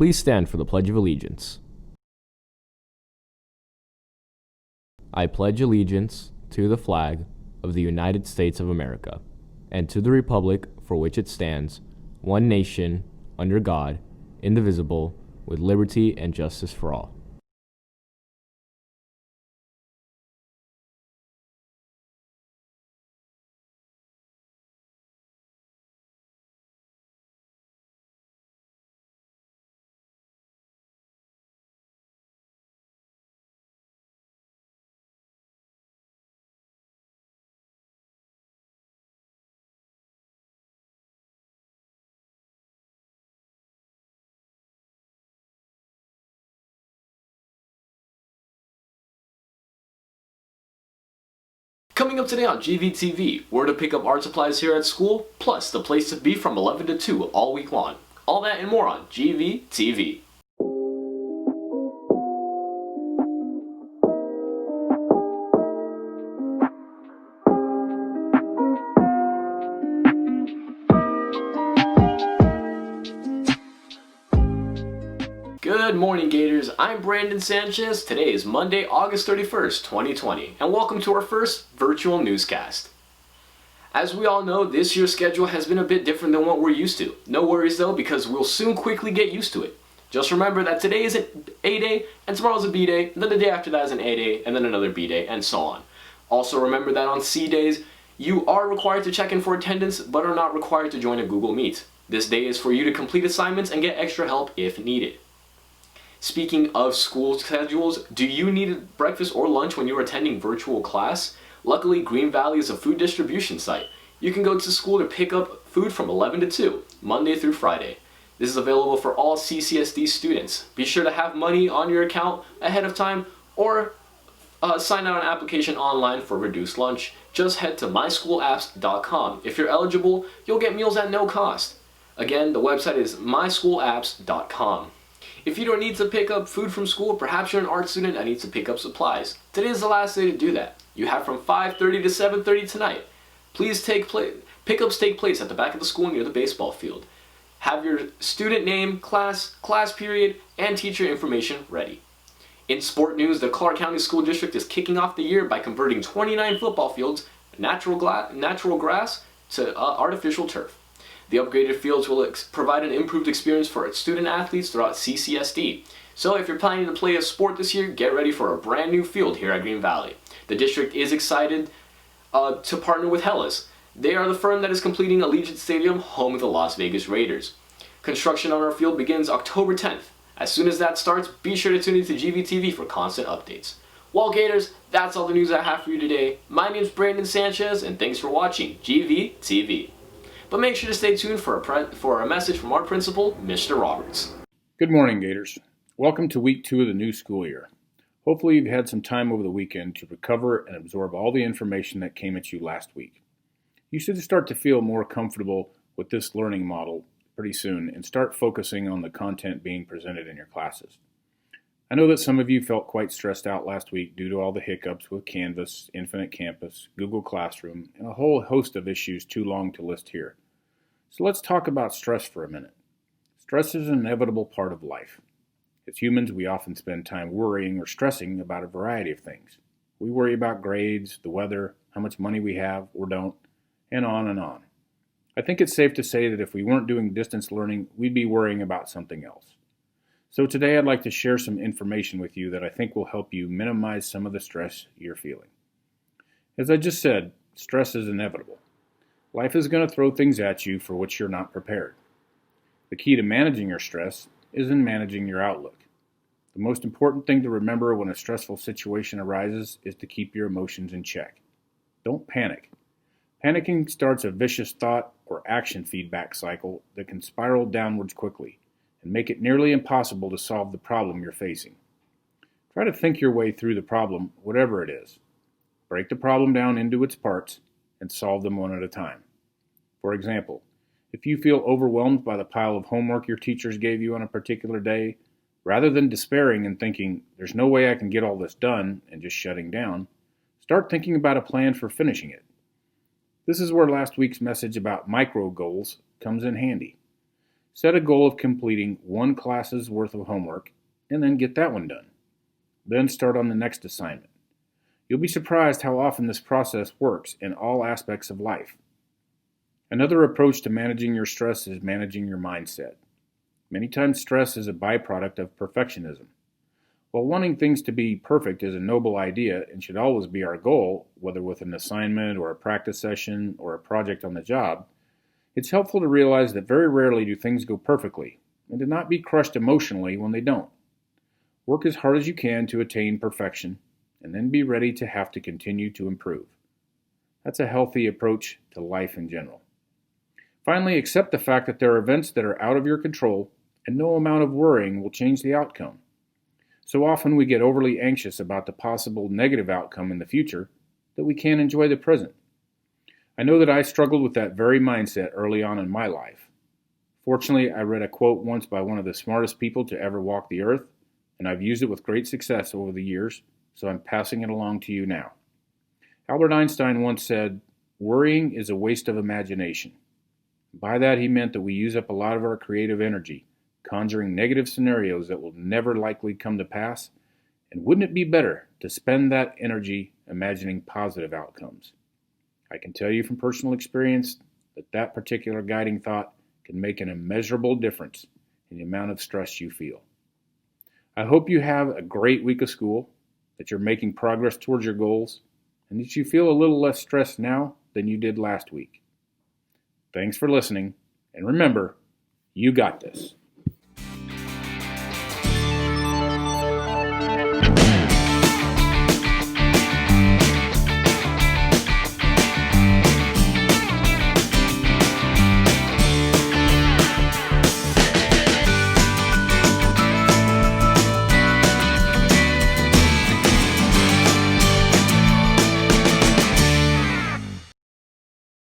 Please stand for the Pledge of Allegiance. I pledge allegiance to the flag of the United States of America, and to the republic for which it stands, one nation, under God, indivisible, with liberty and justice for all. Coming up today on GVTV, where to pick up art supplies here at school, plus the place to be from 11 to 2 all week long. All that and more on GVTV. Good morning, Gators. I'm Brandon Sanchez. Today is Monday, August 31st, 2020, and welcome to our first virtual newscast. As we all know, this year's schedule has been a bit different than what we're used to. No worries though, because we'll soon quickly get used to it. Just remember that today is an A day, and tomorrow is a B day, and then the day after that is an A day, and then another B day, and so on. Also remember that on C days, you are required to check in for attendance, but are not required to join a Google Meet. This day is for you to complete assignments and get extra help if needed. Speaking of school schedules, do you need breakfast or lunch when you're attending virtual class? Luckily, Green Valley is a food distribution site. You can go to school to pick up food from 11 to 2, Monday through Friday. This is available for all CCSD students. Be sure to have money on your account ahead of time or sign out an application online for reduced lunch. Just head to myschoolapps.com. If you're eligible, you'll get meals at no cost. Again, the website is myschoolapps.com. If you don't need to pick up food from school, perhaps you're an art student that needs to pick up supplies. Today is the last day to do that. You have from 5:30 to 7:30 tonight. Please pickups take place at the back of the school near the baseball field. Have your student name, class period, and teacher information ready. In sport news, the Clark County School District is kicking off the year by converting 29 football fields, natural grass, to artificial turf. The upgraded fields will provide an improved experience for its student athletes throughout CCSD. So if you're planning to play a sport this year, get ready for a brand new field here at Green Valley. The district is excited to partner with Hellas. They are the firm that is completing Allegiant Stadium, home of the Las Vegas Raiders. Construction on our field begins October 10th. As soon as that starts, be sure to tune into GVTV for constant updates. Well, Gators, that's all the news I have for you today. My name's Brandon Sanchez, and thanks for watching GVTV. But make sure to stay tuned for a message from our principal, Mr. Roberts. Good morning, Gators. Welcome to week 2 of the new school year. Hopefully you've had some time over the weekend to recover and absorb all the information that came at you last week. You should start to feel more comfortable with this learning model pretty soon and start focusing on the content being presented in your classes. I know that some of you felt quite stressed out last week due to all the hiccups with Canvas, Infinite Campus, Google Classroom, and a whole host of issues too long to list here. So let's talk about stress for a minute. Stress is an inevitable part of life. As humans, we often spend time worrying or stressing about a variety of things. We worry about grades, the weather, how much money we have or don't, and on and on. I think it's safe to say that if we weren't doing distance learning, we'd be worrying about something else. So today I'd like to share some information with you that I think will help you minimize some of the stress you're feeling. As I just said, stress is inevitable. Life is going to throw things at you for which you're not prepared. The key to managing your stress is in managing your outlook. The most important thing to remember when a stressful situation arises is to keep your emotions in check. Don't panic. Panicking starts a vicious thought or action feedback cycle that can spiral downwards quickly and make it nearly impossible to solve the problem you're facing. Try to think your way through the problem, whatever it is. Break the problem down into its parts and solve them one at a time. For example, if you feel overwhelmed by the pile of homework your teachers gave you on a particular day, rather than despairing and thinking, there's no way I can get all this done, and just shutting down, start thinking about a plan for finishing it. This is where last week's message about micro goals comes in handy. Set a goal of completing one class's worth of homework and then get that one done. Then start on the next assignment. You'll be surprised how often this process works in all aspects of life. Another approach to managing your stress is managing your mindset. Many times stress is a byproduct of perfectionism. While wanting things to be perfect is a noble idea and should always be our goal, whether with an assignment or a practice session or a project on the job, it's helpful to realize that very rarely do things go perfectly, and to not be crushed emotionally when they don't. Work as hard as you can to attain perfection, and then be ready to have to continue to improve. That's a healthy approach to life in general. Finally, accept the fact that there are events that are out of your control, and no amount of worrying will change the outcome. So often we get overly anxious about the possible negative outcome in the future that we can't enjoy the present. I know that I struggled with that very mindset early on in my life. Fortunately, I read a quote once by one of the smartest people to ever walk the earth, and I've used it with great success over the years, so I'm passing it along to you now. Albert Einstein once said, "Worrying is a waste of imagination." By that he meant that we use up a lot of our creative energy, conjuring negative scenarios that will never likely come to pass, and wouldn't it be better to spend that energy imagining positive outcomes? I can tell you from personal experience that that particular guiding thought can make an immeasurable difference in the amount of stress you feel. I hope you have a great week of school, that you're making progress towards your goals, and that you feel a little less stressed now than you did last week. Thanks for listening, and remember, you got this.